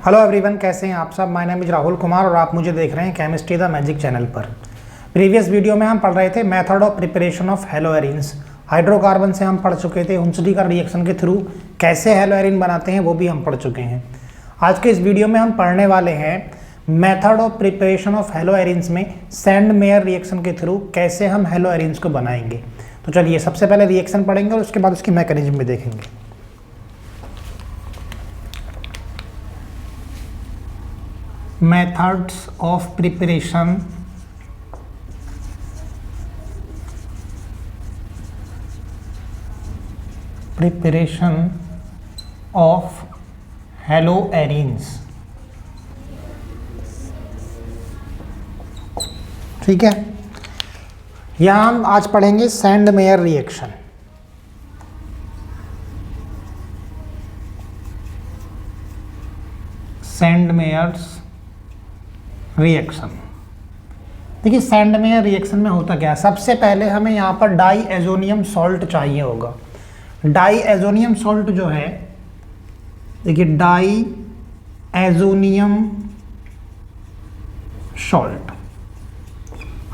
Hello everyone, कैसे हैं आप सब। My name is Rahul Kumar और आप मुझे देख रहे हैं केमिस्ट्री द मैजिक चैनल पर। प्रीवियस वीडियो में हम पढ़ रहे थे method of preparation of हेलोएरिन्स। Hydrocarbon से हम पढ़ चुके थे हुंसडी का रिएक्शन के थ्रू कैसे हेलोएरिन बनाते हैं, वो भी हम पढ़ चुके हैं। आज के इस वीडियो में हम पढ़ने वाले हैं मेथड ऑफ प्रिपरेशन ऑफ हेलोएरिन्स में सैंड मेयर रिएक्शन के थ्रू कैसे हम हेलोएरिन्स को बनाएंगे। तो चलिए सबसे पहले रिएक्शन पढ़ेंगे और उसके बाद उसकी मैकेनिज्म भी देखेंगे। Methods of preparation of हेलोएरिन्स। ठीक है, यहां हम आज पढ़ेंगे Sandmeyer reaction. Sandmeyer's reaction. देखिए सैंड मेयर रिएक्शन में होता क्या है, सबसे पहले हमें यहाँ पर डाई एजोनियम सॉल्ट चाहिए होगा। डाई एजोनियम सॉल्ट जो है, देखिए डाई एजोनियम सॉल्ट।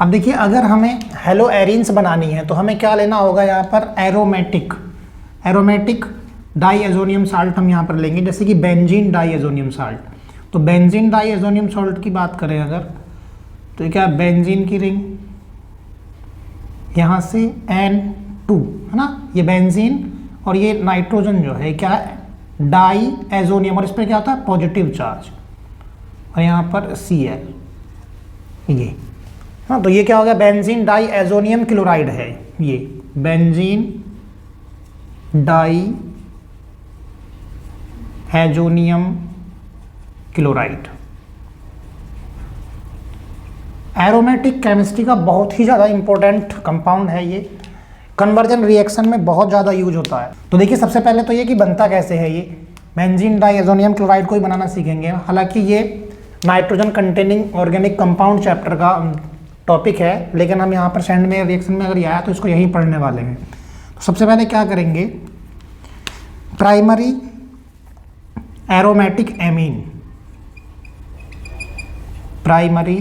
अब देखिए अगर हमें हेलोएरिन्स बनानी है तो हमें क्या लेना होगा, यहाँ पर एरोमेटिक डाई एजोनियम सॉल्ट हम यहाँ पर लेंगे, जैसे कि बेंजीन डाई एजोनियम सॉल्ट। तो बेंजीन डाई एजोनियम सॉल्ट की बात करें अगर, तो क्या बेंजीन की रिंग यहाँ से N2 है ना, ये बेंजीन और ये नाइट्रोजन जो है क्या है, डाई एजोनियम, और इस पर क्या होता है पॉजिटिव चार्ज, और यहाँ पर Cl ये हाँ। तो ये क्या हो गया, बेंजीन डाई एजोनियम क्लोराइड है, ये benzene diazonium chloride. Aromatic chemistry का बहुत ही ज़्यादा इंपॉर्टेंट कंपाउंड है ये, कन्वर्जन रिएक्शन में बहुत ज़्यादा यूज होता है। तो देखिए सबसे पहले तो ये कि बनता कैसे है, ये बेंजीन डाई एजोनियम क्लोराइड को ही बनाना सीखेंगे। हालांकि ये nitrogen containing organic compound chapter का टॉपिक है, लेकिन हम यहाँ पर सैंड मेयर रिएक्शन में अगर ये आया तो इसको यहीं पढ़ने वाले हैं। तो सबसे पहले क्या करेंगे, primary aromatic amine, primary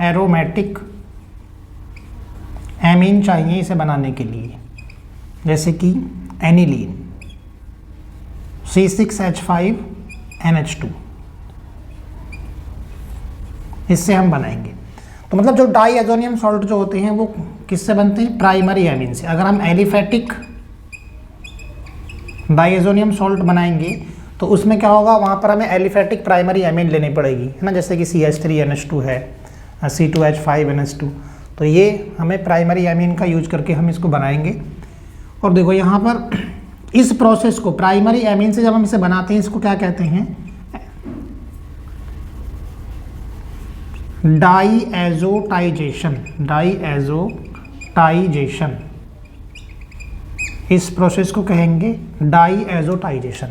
aromatic amine चाहिए इसे बनाने के लिए, जैसे कि एनिलीन C6H5NH2, इससे हम बनाएंगे। तो मतलब जो डाई एजोनियम सॉल्ट जो होते हैं वो किससे बनते हैं, प्राइमरी एमीन से। अगर हम एलिफेटिक डाई एजोनियम सॉल्ट बनाएंगे तो उसमें क्या होगा, वहाँ पर हमें एलिफेटिक प्राइमरी एमीन लेनी पड़ेगी, है ना, जैसे कि CH3NH2 है, C2H5NH2। तो ये हमें प्राइमरी एमीन का यूज करके हम इसको बनाएंगे। और देखो यहाँ पर इस प्रोसेस को प्राइमरी एमीन से जब हम इसे बनाते हैं, इसको क्या कहते हैं, डाईएजोटाइजेशन। डाईएजोटाइजेशन, इस प्रोसेस को कहेंगे डाईएजोटाइजेशन।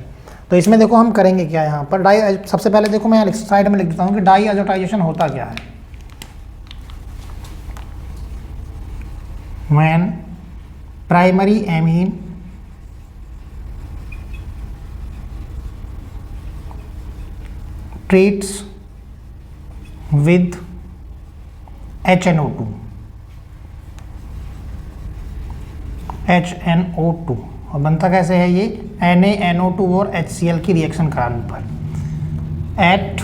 तो इसमें देखो हम करेंगे क्या, यहाँ पर सबसे पहले देखो मैं साइड में लिख देता हूँ कि डाईएजोटाइजेशन होता क्या है। When primary amine treats with HNO2, और बनता कैसे है ये, NaNO2 और HCl की रिएक्शन कराने पर at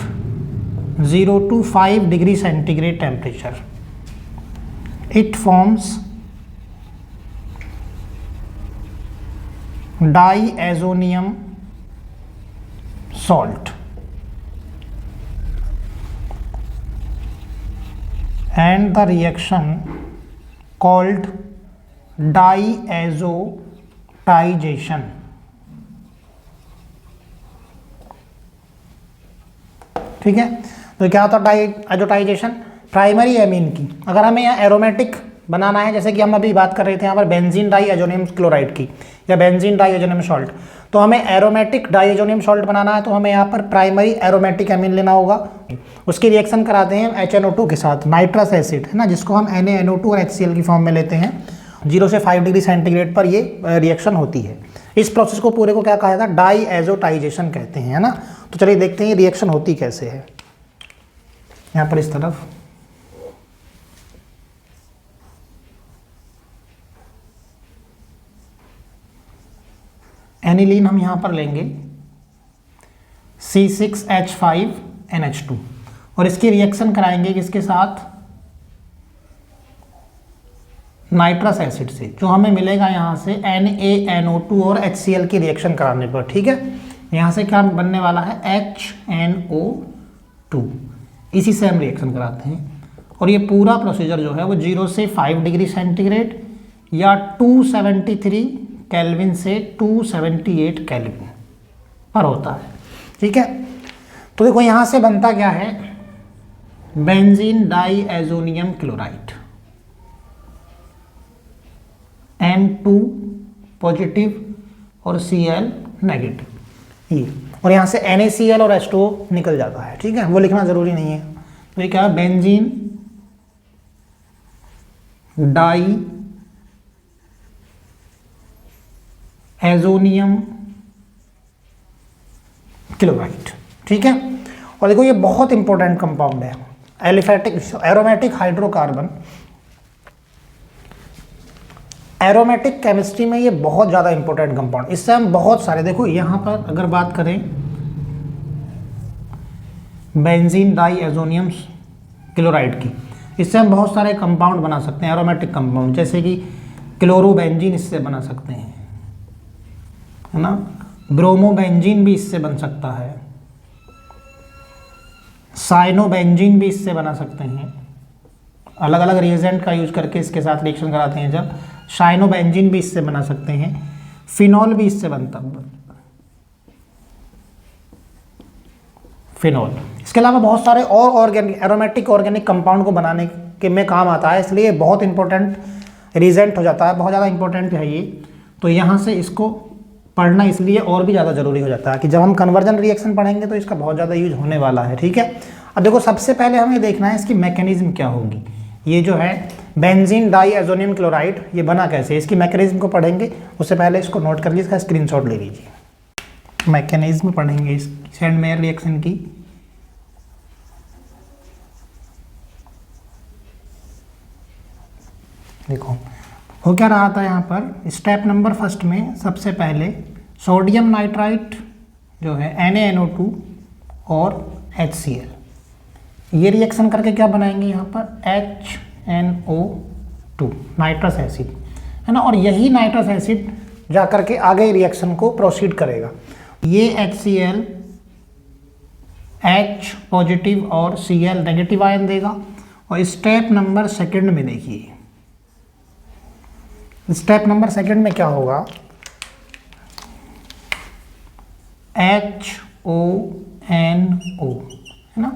0 to 5 degree centigrade temperature it forms diazonium salt and the reaction called diazotization। ठीक है, तो क्या होता है डाईएजोटाइजेशन, प्राइमरी एमीन की। अगर हमें यहाँ एरोमेटिक बनाना है, जैसे कि हम अभी बात कर रहे थे यहाँ पर बेंजीन डाई एजोनियम क्लोराइड की या बेंजीन डाई एजोनियम सॉल्ट, तो हमें एरोमेटिक डाई एजोनियम सॉल्ट बनाना है तो हमें यहाँ पर प्राइमरी एरोमेटिक एमीन लेना होगा। उसकी रिएक्शन कराते हैं HNO2 के साथ, नाइट्रस एसिड है ना, जिसको हम NaNO2 और HCl की फॉर्म में लेते हैं। 0 से 5 डिग्री सेंटीग्रेड पर ये रिएक्शन होती है। इस प्रोसेस को पूरे को क्या कहा जाता है, डाईएजोटाइजेशन कहते हैं, है ना। तो चलिए देखते हैं रिएक्शन होती कैसे है। यहाँ पर इस तरफ एनिलीन हम यहाँ पर लेंगे C6H5NH2 और इसकी रिएक्शन कराएंगे किसके साथ, नाइट्रस एसिड से, जो हमें मिलेगा यहाँ से NaNO2 और HCl की रिएक्शन कराने पर। ठीक है, यहाँ से क्या बनने वाला है, HNO2। इसी से हम रिएक्शन कराते हैं और ये पूरा प्रोसीजर जो है वो 0 से 5 डिग्री सेंटीग्रेड या 273 केल्विन से 278 केल्विन पर होता है। ठीक है, तो देखो यहाँ से बनता क्या है, benzene diazonium chloride N2 positive और Cl नेगेटिव ये, और यहाँ से NaCl और H2O निकल जाता है। ठीक है, वो लिखना जरूरी नहीं है। तो ये क्या है, बेंजीन डाई एजोनियम क्लोराइड। ठीक है, और देखो ये बहुत इंपॉर्टेंट कंपाउंड है, aliphatic aromatic hydrocarbon. Aromatic chemistry में ये बहुत ज़्यादा इंपॉर्टेंट कंपाउंड, इससे हम बहुत सारे, देखो यहाँ पर अगर बात करें बेंजीन डाईएजोनियम क्लोराइड की, इससे हम बहुत सारे कंपाउंड बना सकते हैं, एरोमेटिक कंपाउंड, जैसे कि क्लोरोबेंजीन इससे बना सकते हैं, है ना, ब्रोमोबेंजीन भी इससे बन सकता है, साइनोबेंजीन भी इससे बना सकते हैं। अलग अलग रिएजेंट का यूज करके इसके साथ रिएक्शन कराते हैं जब, साइनोबेंजीन भी इससे बना सकते हैं, फिनॉल भी इससे बनता है, फिनॉल। इसके अलावा बहुत सारे और ऑर्गेनिक एरोमेटिक ऑर्गेनिक कंपाउंड को बनाने के में काम आता है, इसलिए बहुत इंपॉर्टेंट रिएजेंट हो जाता है, बहुत ज़्यादा इंपॉर्टेंट है ये। तो यहाँ से इसको पढ़ना इसलिए और भी ज़्यादा ज़रूरी हो जाता है कि जब हम कन्वर्जन रिएक्शन पढ़ेंगे तो इसका बहुत ज़्यादा यूज होने वाला है। ठीक है, अब देखो सबसे पहले हमें देखना है इसकी मैकेनिज्म क्या होगी। ये जो है बेंजीन डाईएजोनियम क्लोराइड, ये बना कैसे, इसकी मैकेनिज्म को पढ़ेंगे। उससे पहले इसको नोट कर लीजिए, इसका स्क्रीनशॉट ले लीजिए। मैकेनिज्म पढ़ेंगे इस सेंडमेयर रिएक्शन की। देखो हो क्या रहा था यहाँ पर, स्टेप नंबर फर्स्ट में सबसे पहले सोडियम नाइट्राइट जो है NaNO2 और HCl, ये रिएक्शन करके क्या बनाएंगे यहाँ पर, HNO2 नाइट्रस एसिड, है ना, और यही नाइट्रस एसिड जा करके आगे रिएक्शन को प्रोसीड करेगा। ये HCl H पॉजिटिव और Cl नेगेटिव आयन देगा। और स्टेप नंबर सेकंड में देखिए, स्टेप नंबर सेकंड में क्या होगा, HONO, है ना,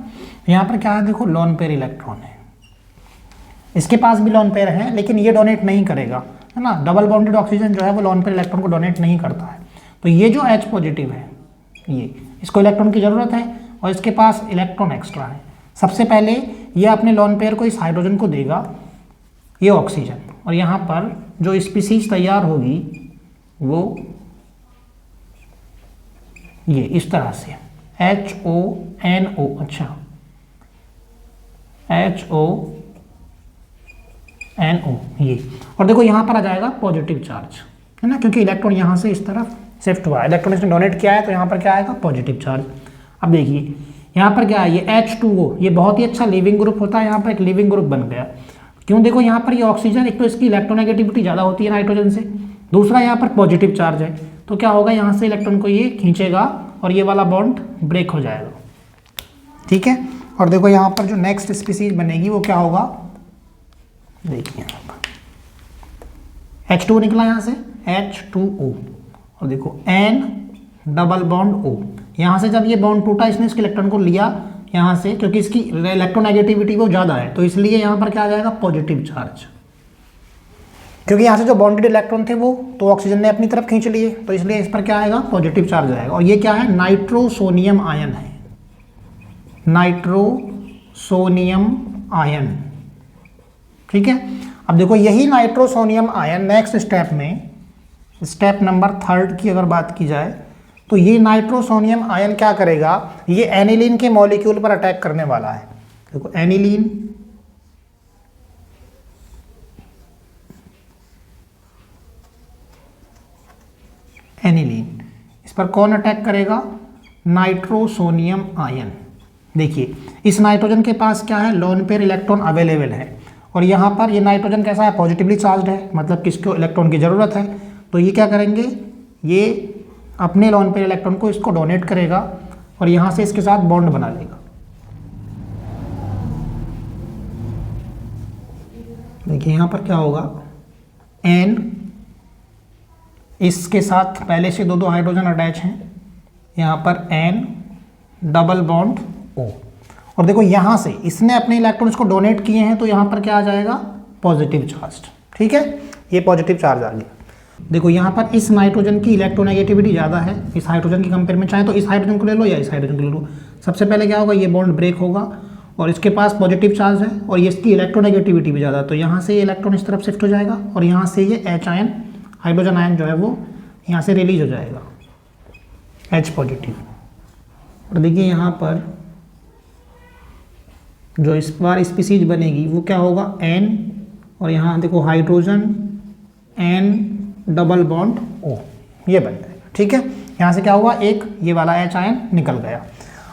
यहाँ पर क्या है, देखो लोन पेयर इलेक्ट्रॉन है, इसके पास भी लोन पेयर है लेकिन ये डोनेट नहीं करेगा, है ना, डबल बॉन्डेड ऑक्सीजन जो है वो लोन पेयर इलेक्ट्रॉन को डोनेट नहीं करता है। तो ये जो H पॉजिटिव है, ये इसको इलेक्ट्रॉन की ज़रूरत है और इसके पास इलेक्ट्रॉन एक्स्ट्रा है। सबसे पहले ये अपने लोन पेयर को इस हाइड्रोजन को देगा, ये ऑक्सीजन, और यहाँ पर जो स्पीसीज तैयार होगी वो ये इस तरह से HONO, अच्छा HONO ये, और देखो यहाँ पर आ जाएगा पॉजिटिव चार्ज, है ना, क्योंकि इलेक्ट्रॉन यहाँ से इस तरफ शिफ्ट हुआ है, इलेक्ट्रॉन इसने डोनेट किया है, तो यहाँ पर क्या आएगा, पॉजिटिव चार्ज। अब देखिए यहाँ पर क्या है, ये H2O, ये बहुत ही अच्छा लिविंग ग्रुप होता है, यहाँ पर एक लिविंग ग्रुप बन गया। क्यों, देखो यहाँ पर ये ऑक्सीजन, एक तो इसकी इलेक्ट्रोनेगेटिविटी ज़्यादा होती है नाइट्रोजन से, दूसरा यहाँ पर पॉजिटिव चार्ज है, तो क्या होगा, यहाँ से इलेक्ट्रॉन को ये खींचेगा और ये वाला बॉन्ड ब्रेक हो जाएगा। ठीक है, और देखो यहाँ पर जो नेक्स्ट स्पीसीज बनेगी वो क्या होगा, देखिए यहाँ पर H2O निकला यहाँ से, H2O, और देखो N डबल बॉन्ड O, यहाँ से जब ये बॉन्ड टूटा इसने इसके इलेक्ट्रॉन को लिया यहाँ से, क्योंकि इसकी इलेक्ट्रोनेगेटिविटी वो ज़्यादा है, तो इसलिए यहाँ पर क्या आ जाएगा, पॉजिटिव चार्ज, क्योंकि यहाँ से जो बॉन्डेड इलेक्ट्रॉन थे वो तो ऑक्सीजन ने अपनी तरफ खींच लिए, तो इसलिए इस पर क्या आएगा, पॉजिटिव चार्ज आएगा। और ये क्या है, नाइट्रोसोनियम आयन है, नाइट्रोसोनियम आयन। ठीक है, अब देखो यही नाइट्रोसोनियम आयन नेक्स्ट स्टेप में, स्टेप नंबर थर्ड की अगर बात की जाए, तो ये नाइट्रोसोनियम आयन क्या करेगा, ये एनिलीन के मॉलिक्यूल पर अटैक करने वाला है। देखो एनिलीन, एनिलीन, इस पर कौन अटैक करेगा, नाइट्रोसोनियम आयन। देखिए इस नाइट्रोजन के पास क्या है, लोन पेयर इलेक्ट्रॉन अवेलेबल है, और यहाँ पर ये नाइट्रोजन कैसा है, पॉजिटिवली चार्ज्ड है, मतलब किसको इलेक्ट्रॉन की ज़रूरत है। तो ये क्या करेंगे, ये अपने लोन पेयर इलेक्ट्रॉन को इसको डोनेट करेगा और यहाँ से इसके साथ बॉन्ड बना लेगा। देखिए यहाँ पर क्या होगा, एन, इसके साथ पहले से दो हाइड्रोजन अटैच हैं, यहाँ पर एन डबल बॉन्ड ओ, और देखो यहाँ से इसने अपने इलेक्ट्रॉन्स को डोनेट किए हैं, तो यहाँ पर क्या आ जाएगा, पॉजिटिव चार्ज। ठीक है, ये पॉजिटिव चार्ज आ गया। देखो यहाँ पर इस नाइट्रोजन की इलेक्ट्रोनेगेटिविटी ज़्यादा है इस हाइड्रोजन की कंपेयर में, चाहे तो इस हाइड्रोजन को ले लो या इस हाइड्रोजन को ले लो। सबसे पहले क्या होगा, ये बॉन्ड ब्रेक होगा और इसके पास पॉजिटिव चार्ज है और ये इसकी इलेक्ट्रोनेगेटिविटी भी ज़्यादा है, तो यहाँ से ये इलेक्ट्रॉन इस तरफ शिफ्ट हो जाएगा और यहाँ से ये एच आयन, हाइड्रोजन आयन जो है वो यहाँ से रिलीज हो जाएगा, एच पॉजिटिव। और देखिए यहाँ पर जो इस बार स्पीसीज बनेगी वो क्या होगा, एन, और यहाँ देखो hydrogen, N double bond O, ये बन जाएगा। ठीक है, यहाँ से क्या हुआ, एक ये वाला एच आयन निकल गया।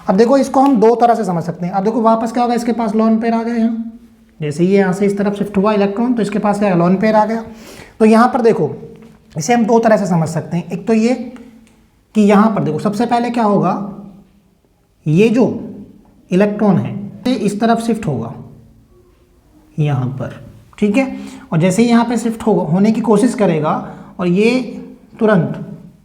अब देखो इसको हम दो तरह से समझ सकते हैं। अब देखो वापस क्या होगा, इसके पास लोन पेयर आ गया यहाँ, जैसे ये यहाँ से इस तरफ शिफ्ट हुआ इलेक्ट्रॉन, तो इसके पास क्या लोन पेयर आ गया। तो यहाँ पर देखो इसे हम दो तरह से समझ सकते हैं। एक तो ये कि यहाँ पर देखो सबसे पहले क्या होगा, ये जो इलेक्ट्रॉन है ये इस तरफ शिफ्ट होगा यहाँ पर, ठीक है, और जैसे ही यहाँ पे शिफ्ट होने की कोशिश करेगा और ये तुरंत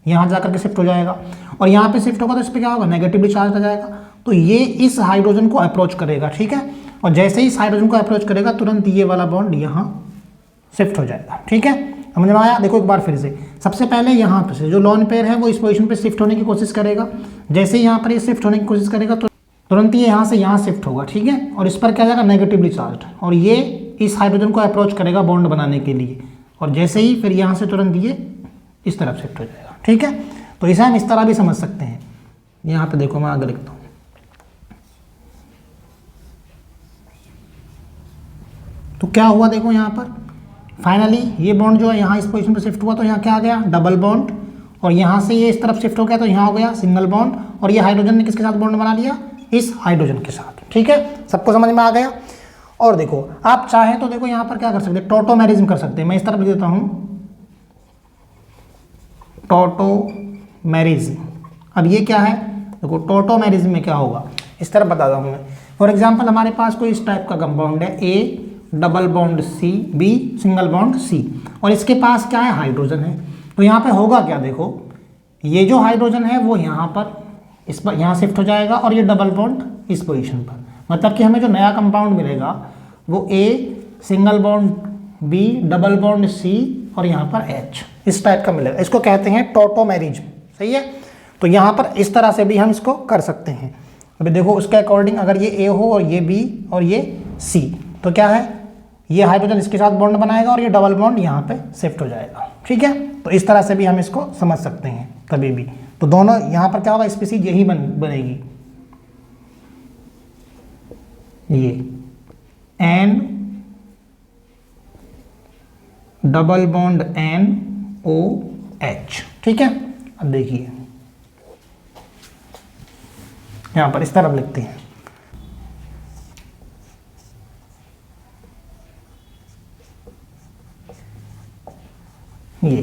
यहाँ जाकर के शिफ्ट हो जाएगा, और यहाँ पे शिफ्ट होगा तो इस पर क्या होगा, नेगेटिवली चार्ज आ जाएगा, तो ये इस हाइड्रोजन को अप्रोच करेगा। ठीक है, और जैसे ही इस हाइड्रोजन को अप्रोच करेगा तुरंत ये वाला बॉन्ड यहाँ शिफ्ट हो जाएगा। ठीक है, समझ में आया। देखो एक बार फिर से, सबसे पहले यहाँ पर से जो लोन पेयर है वो इस पोजीशन पे शिफ्ट होने की कोशिश करेगा, जैसे ही यहाँ पर ये शिफ्ट होने की कोशिश करेगा तो तुरंत ये यहाँ से यहाँ शिफ्ट होगा। ठीक है, और इस पर क्या जाएगा, नेगेटिवली चार्ज, और ये इस हाइड्रोजन को अप्रोच करेगा बॉन्ड बनाने के लिए, और जैसे ही फिर यहाँ से तुरंत ये इस तरफ शिफ्ट हो जाएगा। ठीक है, तो इसे हम इस तरह भी समझ सकते हैं। यहाँ पे देखो मैं आगे लिखता हूँ, तो क्या हुआ देखो यहाँ पर फाइनली ये बॉन्ड जो है यहाँ इस पोजीशन पे शिफ्ट हुआ, तो यहाँ क्या आ गया, डबल बॉन्ड, और यहाँ से ये इस तरफ शिफ्ट हो गया तो यहाँ हो गया सिंगल बॉन्ड, और ये हाइड्रोजन ने किसके साथ बॉन्ड बना लिया, इस हाइड्रोजन के साथ। ठीक है, सबको समझ में आ गया। और देखो आप चाहें तो देखो यहाँ पर क्या कर सकते हैं, टॉटोमेरिज्म कर सकते हैं। मैं इस तरफ लिख देता हूँ टॉटोमेरिज्म। अब ये क्या है, देखो टॉटोमेरिज्म में क्या होगा इस तरफ बताता हूँ मैं। फॉर एग्जाम्पल हमारे पास कोई इस टाइप का कंपाउंड है, A double bond C, B single bond C, और इसके पास क्या है, हाइड्रोजन है। तो यहाँ पे होगा क्या, देखो ये जो हाइड्रोजन है वो यहाँ पर इस पर यहाँ शिफ्ट हो जाएगा और ये डबल बॉन्ड इस पोजीशन पर, मतलब कि हमें जो नया कंपाउंड मिलेगा वो A single bond B double bond C और यहाँ पर एच, इस टाइप का मिलेगा। इसको कहते हैं टॉटोमेरिज्म। सही है, तो यहाँ पर इस तरह से भी हम इसको कर सकते हैं। अभी देखो उसके अकॉर्डिंग अगर ये ए हो और ये बी और ये सी, तो क्या है, ये हाइड्रोजन इसके साथ बॉन्ड बनाएगा और ये डबल बॉन्ड यहाँ पे शिफ्ट हो जाएगा। ठीक है, तो इस तरह से भी हम इसको समझ सकते हैं कभी भी। तो दोनों यहाँ पर क्या होगा, स्पीसीज यही बनेगी, ये N double bond N O H. ठीक है, अब देखिए यहाँ पर इस तरफ लिखते हैं, ये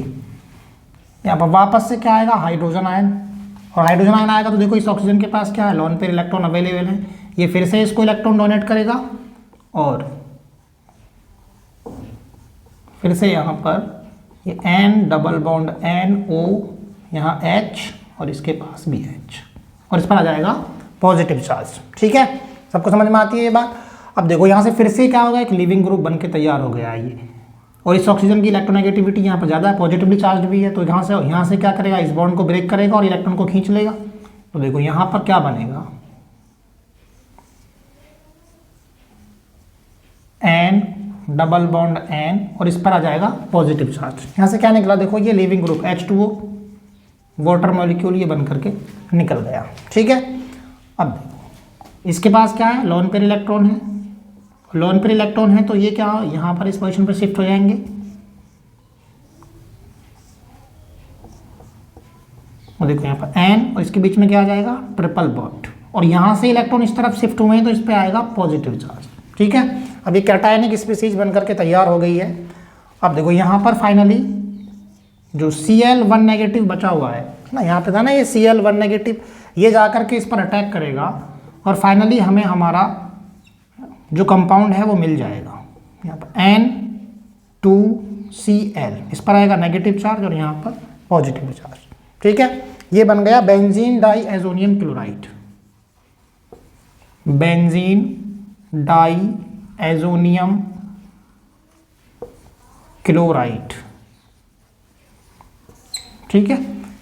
यहाँ पर वापस से क्या आएगा, हाइड्रोजन आयन, और हाइड्रोजन आयन आएगा तो देखो इस ऑक्सीजन के पास क्या है, लोन पेयर इलेक्ट्रॉन अवेलेबल है, ये फिर से इसको इलेक्ट्रॉन डोनेट करेगा और फिर से यहाँ पर ये N double bond N O, यहाँ एच और इसके पास भी एच, और इस पर आ जाएगा पॉजिटिव चार्ज। ठीक है, सबको समझ में आती है ये बात। अब देखो यहाँ से फिर से क्या होगा, एक लिविंग ग्रुप बन के तैयार हो गया है ये, और इस ऑक्सीजन की इलेक्ट्रोनेगेटिविटी यहाँ पर ज़्यादा है, पॉजिटिवली चार्ज भी है, तो यहाँ से क्या करेगा, इस बॉन्ड को ब्रेक करेगा और इलेक्ट्रॉन को खींच लेगा। तो देखो यहाँ पर क्या बनेगा, एन डबल बॉन्ड एन और इस पर आ जाएगा पॉजिटिव चार्ज। यहाँ से क्या निकला, देखो ये leaving group H2O, water molecule ये बन करके निकल गया। ठीक है, अब देखो इसके पास क्या है, लोन पेयर इलेक्ट्रॉन है। लोन पेयर इलेक्ट्रॉन है तो ये क्या यहाँ पर इस पोजीशन पर शिफ्ट हो जाएंगे। और देखो यहाँ पर एन और इसके बीच में क्या आ जाएगा, ट्रिपल बॉन्ड, और यहाँ से इलेक्ट्रॉन इस तरफ शिफ्ट हुए हैं तो इस पर आएगा पॉजिटिव चार्ज। ठीक है, अब ये कैटायनिक स्पीसीज बन करके तैयार हो गई है। अब देखो यहाँ पर फाइनली जो Cl1 नेगेटिव बचा हुआ है ना, यहाँ पे था ना ये Cl1 नेगेटिव, ये जाकर के इस पर अटैक करेगा और फाइनली हमें हमारा जो कंपाउंड है वो मिल जाएगा। यहाँ पर N2Cl, इस पर आएगा नेगेटिव चार्ज और यहाँ पर पॉजिटिव चार्ज। ठीक है, ये बन गया benzene diazonium chloride. Benzene diazonium chloride. ठीक है,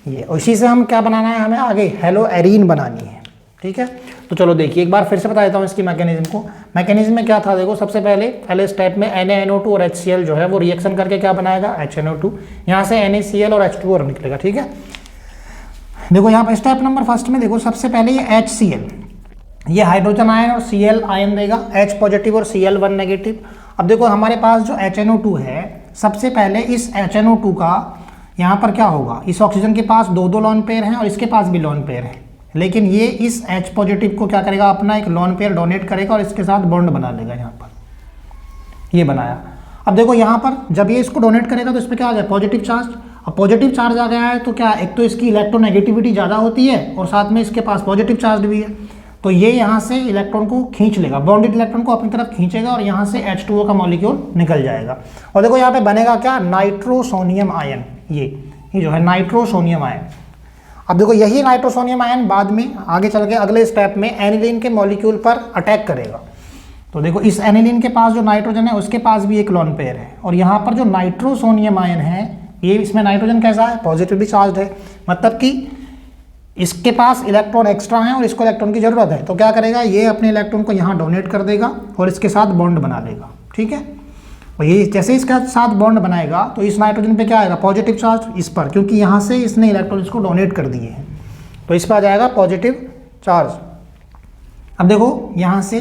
ये इसी से हम क्या बनाना है, हमें आगे हेलोएरीन बनानी है। ठीक है, तो चलो देखिए एक बार फिर से बता देता हूँ इसकी मैकेनिज्म को। मैकेनिज्म में क्या था, देखो सबसे पहले स्टेप में NaNO2 और HCl जो है वो रिएक्शन करके क्या बनाएगा, HNO2, यहाँ से NaCl और H2O निकलेगा। ठीक है, देखो यहाँ पर स्टेप नंबर फर्स्ट में देखो सबसे पहले ये HCl, ये हाइड्रोजन आयन और Cl आयन देगा, H पॉजिटिव और Cl1 नेगेटिव। अब देखो हमारे पास जो HNO2 है, सबसे पहले इस HNO2 का यहाँ पर क्या होगा, इस ऑक्सीजन के पास दो लोन पेयर हैं और इसके पास भी लोन पेयर है, लेकिन ये इस H पॉजिटिव को क्या करेगा, अपना एक लोन पेयर डोनेट करेगा और इसके साथ बॉन्ड बना लेगा। यहाँ पर ये बनाया। अब देखो यहाँ पर जब ये इसको डोनेट करेगा तो इस पर क्या आ गया, पॉजिटिव चार्ज। अब पॉजिटिव चार्ज आ गया है तो क्या, एक तो इसकी इलेक्ट्रोनेगेटिविटी ज़्यादा होती है और साथ में इसके पास पॉजिटिव चार्ज भी है, तो ये यहाँ से इलेक्ट्रॉन को खींच लेगा, बॉन्डेड इलेक्ट्रॉन को अपनी तरफ खींचेगा और यहाँ से H2O का मॉलिक्यूल निकल जाएगा। और देखो यहाँ पे बनेगा क्या, नाइट्रोसोनियम आयन। ये जो है नाइट्रोसोनियम आयन। अब देखो यही नाइट्रोसोनियम आयन बाद में आगे चल के अगले स्टेप में एनिलीन के मॉलिक्यूल पर अटैक करेगा। तो देखो इस एनिलीन के पास जो नाइट्रोजन है उसके पास भी एक लोन पेयर है, और यहाँ पर जो नाइट्रोसोनियम आयन है, ये इसमें नाइट्रोजन कैसा है, पॉजिटिवली चार्ज है, मतलब कि इसके पास इलेक्ट्रॉन एक्स्ट्रा है और इसको इलेक्ट्रॉन की जरूरत है, तो क्या करेगा, ये अपने इलेक्ट्रॉन को यहाँ डोनेट कर देगा और इसके साथ बॉन्ड बना लेगा। ठीक है, और ये जैसे इसके साथ बॉन्ड बनाएगा तो इस नाइट्रोजन पे क्या आएगा, पॉजिटिव चार्ज इस पर, क्योंकि यहाँ से इसने इलेक्ट्रॉन इसको डोनेट कर दिए हैं, तो इस पर आ जाएगा पॉजिटिव चार्ज। अब देखो यहाँ से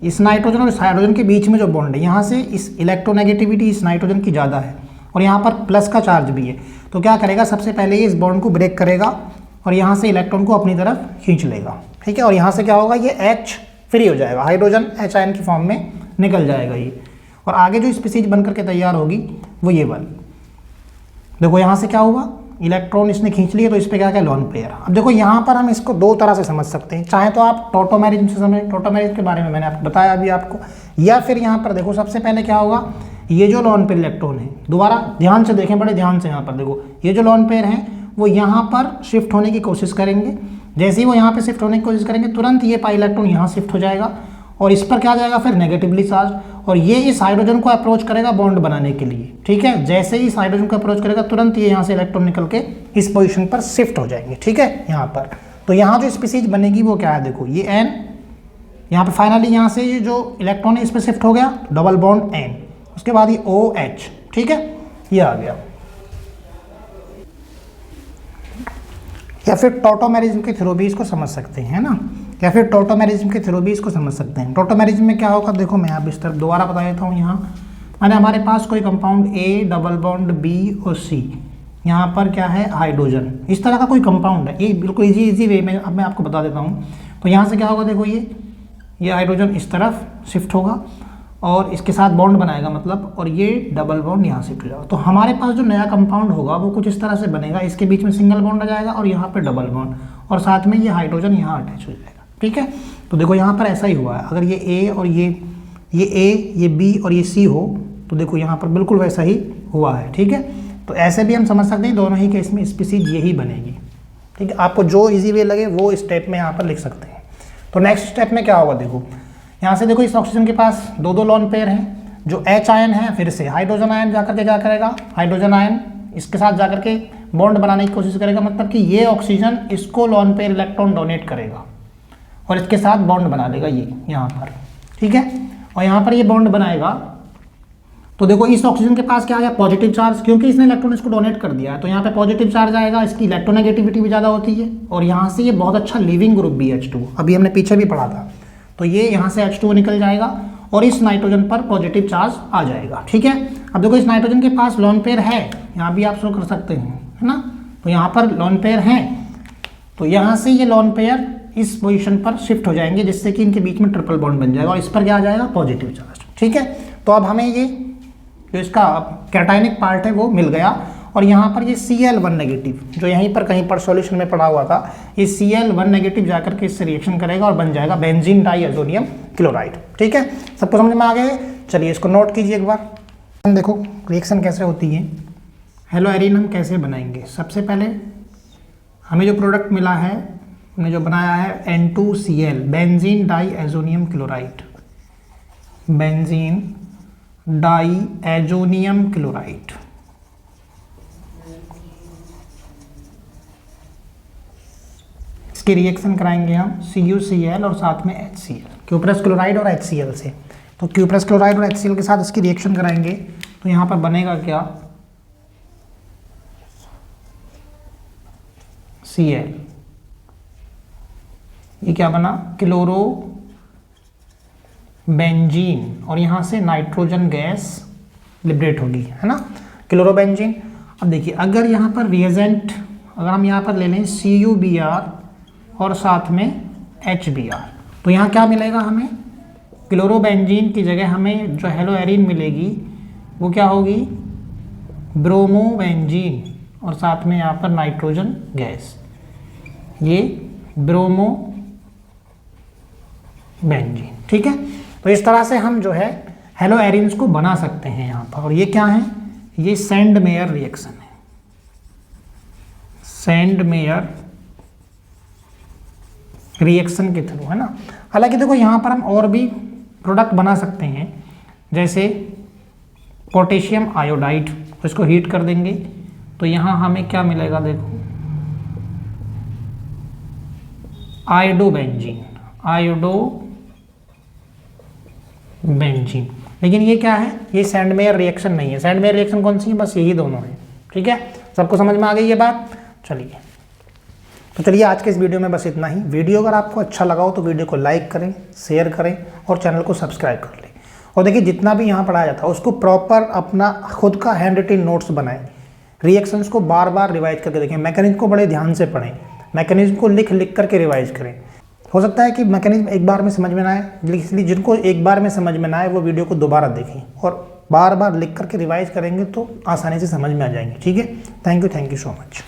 इस नाइट्रोजन और इस हाइड्रोजन के बीच में जो बॉन्ड है, यहाँ से इस इलेक्ट्रोनेगेटिविटी इस नाइट्रोजन की ज़्यादा है और यहाँ पर प्लस का चार्ज भी है, तो क्या करेगा, सबसे पहले ये इस बॉन्ड को ब्रेक करेगा और यहाँ से इलेक्ट्रॉन को अपनी तरफ खींच लेगा। ठीक है, और यहाँ से क्या होगा, ये H फ्री हो जाएगा, हाइड्रोजन H आयन की फॉर्म में निकल जाएगा ये, और आगे जो स्पीसीज बन करके तैयार होगी वो ये वाली। देखो यहाँ से क्या हुआ, इलेक्ट्रॉन इसने खींच लिए तो इस पर क्या क्या, लोन पेयर। अब देखो यहाँ पर हम इसको दो तरह से समझ सकते हैं, चाहे तो आप टॉटोमेरिज्म से समझें, टॉटोमेरिज्म के बारे में मैंने आपको बताया अभी आपको, या फिर यहाँ पर देखो सबसे पहले क्या होगा, ये जो लोन पेयर इलेक्ट्रॉन है, दोबारा ध्यान से देखें, बड़े ध्यान से, यहाँ पर देखो ये जो लोन पेयर हैं वो यहाँ पर शिफ्ट होने की कोशिश करेंगे। जैसे ही वो यहाँ पे शिफ्ट होने की कोशिश करेंगे तुरंत ये पाई इलेक्ट्रॉन यहाँ शिफ्ट हो जाएगा और इस पर क्या जाएगा फिर नेगेटिवली चार्ज, और ये इस हाइड्रोजन को अप्रोच करेगा बॉन्ड बनाने के लिए। ठीक है, जैसे ही इस हाइड्रोजन को अप्रोच करेगा तुरंत ये यहाँ से इलेक्ट्रॉन निकल के इस पोजीशन पर शिफ्ट हो जाएंगे। ठीक है, यहाँ पर तो यहाँ जो स्पीसीज बनेगी वो क्या है, देखो ये N, यहाँ पर फाइनली यहाँ से ये जो इलेक्ट्रॉन है इस पर शिफ्ट हो गया, डबल बॉन्ड N, उसके बाद ये OH। ठीक है, ये आ गया। या फिर टॉटोमेरिज्म के थ्रू भी इसको समझ सकते हैं, है ना, या फिर टॉटोमेरिज्म के थ्रू भी इसको समझ सकते हैं। टॉटोमेरिज्म में क्या होगा, देखो मैं आप इस तरफ दोबारा बता देता हूँ। यहाँ माने हमारे पास कोई compound A double bond B और C, यहाँ पर क्या है, हाइड्रोजन, इस तरह का कोई कंपाउंड है, ये बिल्कुल इजी वे में अब मैं आपको बता देता हूँ। तो यहाँ से क्या होगा, देखो ये हाइड्रोजन इस तरफ शिफ्ट होगा और इसके साथ बॉन्ड बनाएगा मतलब, और ये डबल बॉन्ड यहाँ शिफ्ट हो जाएगा। तो हमारे पास जो नया कंपाउंड होगा वो कुछ इस तरह से बनेगा, इसके बीच में सिंगल बॉन्ड आ जाएगा और यहाँ पे डबल बॉन्ड, और साथ में ये हाइड्रोजन यहाँ अटैच हो जाएगा। ठीक है, तो देखो यहाँ पर ऐसा ही हुआ है, अगर ये A और ये A, ये B और ये C हो तो देखो यहाँ पर बिल्कुल वैसा ही हुआ है। ठीक है, तो ऐसे भी हम समझ सकते हैं, दोनों ही केस में स्पीसीज यही बनेगी। ठीक है, आपको जो ईजी वे लगे वो स्टेप में यहाँ पर लिख सकते हैं। तो नेक्स्ट स्टेप में क्या होगा, देखो यहाँ से देखो इस ऑक्सीजन के पास दो लोन पेयर हैं, जो H आयन है, फिर से हाइड्रोजन आयन जाकर के क्या करेगा, हाइड्रोजन आयन इसके साथ जाकर के बॉन्ड बनाने की कोशिश करेगा, मतलब कि ये ऑक्सीजन इसको लोन पेयर इलेक्ट्रॉन डोनेट करेगा और इसके साथ बॉन्ड बना लेगा ये यहाँ पर। ठीक है, और यहाँ पर ये बॉन्ड बनाएगा तो देखो इस ऑक्सीजन के पास क्या आया, पॉजिटिव चार्ज, क्योंकि इसने इलेक्ट्रॉन इसको डोनेट कर दिया है तो यहाँ पे पॉजिटिव चार्ज आएगा, इसकी इलेक्ट्रोनेगेटिविटी भी ज़्यादा होती है और यहाँ से ये बहुत अच्छा लिविंग ग्रुप भी है H2, अभी हमने पीछे भी पढ़ा था। तो ये यहाँ से H2 निकल जाएगा और इस नाइट्रोजन पर पॉजिटिव चार्ज आ जाएगा। ठीक है, अब देखो इस नाइट्रोजन के पास लोन पेयर है, यहाँ भी आप शो कर सकते हैं, है ना। तो यहाँ पर लोन पेयर है, तो यहाँ से ये लोन पेयर इस पोजीशन पर शिफ्ट हो जाएंगे जिससे कि इनके बीच में ट्रिपल बॉन्ड बन जाएगा और इस पर क्या आ जाएगा, पॉजिटिव चार्ज। ठीक है, तो अब हमें ये जो इसका कैटायनिक पार्ट है वो मिल गया और यहाँ पर ये Cl1 नेगेटिव जो यहीं पर कहीं पर सॉल्यूशन में पड़ा हुआ था, ये Cl1 नेगेटिव जाकर के इससे रिएक्शन करेगा और बन जाएगा बेंजीन डाइएजोनियम क्लोराइड। ठीक है, सबको समझ में आ गया। चलिए इसको नोट कीजिए एक बार। देखो रिएक्शन कैसे होती है, हेलोएरिन हम कैसे बनाएंगे। सबसे पहले हमें जो प्रोडक्ट मिला है, हमने जो बनाया है N2Cl benzene diazonium chloride, benzene diazonium chloride. इसकी रिएक्शन कराएंगे हम CuCl और साथ में HCl, क्यूप्रस क्लोराइड और HCl से। तो क्यूप्रस क्लोराइड और HCl के साथ इसकी रिएक्शन कराएंगे तो यहाँ पर बनेगा क्या, Cl, ये क्या बना, क्लोरो बेंजीन और यहाँ से नाइट्रोजन गैस लिबरेट होगी, है ना, क्लोरोबेंजीन। अब देखिए अगर यहाँ पर रिएजेंट अगर हम यहाँ पर ले लें CuBr और साथ में HBr तो यहाँ क्या मिलेगा हमें, क्लोरोबेंजीन की जगह हमें जो हेलोएरिन मिलेगी वो क्या होगी, ब्रोमोबेंजीन और साथ में यहाँ पर नाइट्रोजन गैस, ये ब्रोमोबेंजीन। ठीक है, तो इस तरह से हम जो है हेलोएरिन्स को बना सकते हैं यहाँ पर। और ये क्या है, ये सेंडमेयर रिएक्शन है, सेंडमेयर रिएक्शन के थ्रू, है ना। हालांकि देखो यहाँ पर हम और भी प्रोडक्ट बना सकते हैं, जैसे पोटेशियम आयोडाइड, इसको हीट कर देंगे तो यहाँ हमें क्या मिलेगा, देखो आयोडोबेंजीन, आयोडोबेंजीन। लेकिन ये क्या है, ये सैंडमेयर रिएक्शन नहीं है। सैंडमेयर रिएक्शन कौन सी है, बस यही दोनों है। ठीक है, सबको समझ में आ गई ये बात। चलिए तो चलिए आज के इस वीडियो में बस इतना ही। वीडियो अगर आपको अच्छा लगा हो तो वीडियो को लाइक करें, शेयर करें और चैनल को सब्सक्राइब कर लें। और देखिए जितना भी यहाँ पढ़ाया जाता है उसको प्रॉपर अपना खुद का हैंड रिटन नोट्स बनाएं, रिएक्शंस को बार बार रिवाइज करके देखें, मैकेनिज्म को बड़े ध्यान से पढ़ें, मैकेनिज्म को लिख लिख करके रिवाइज करें। हो सकता है कि मैकेनिज्म एक बार में समझ में ना आए, इसलिए जिनको एक बार में समझ में ना आए वो वीडियो को दोबारा देखें और बार बार लिख करके रिवाइज करेंगे तो आसानी से समझ में आ जाएंगे। ठीक है, थैंक यू सो मच।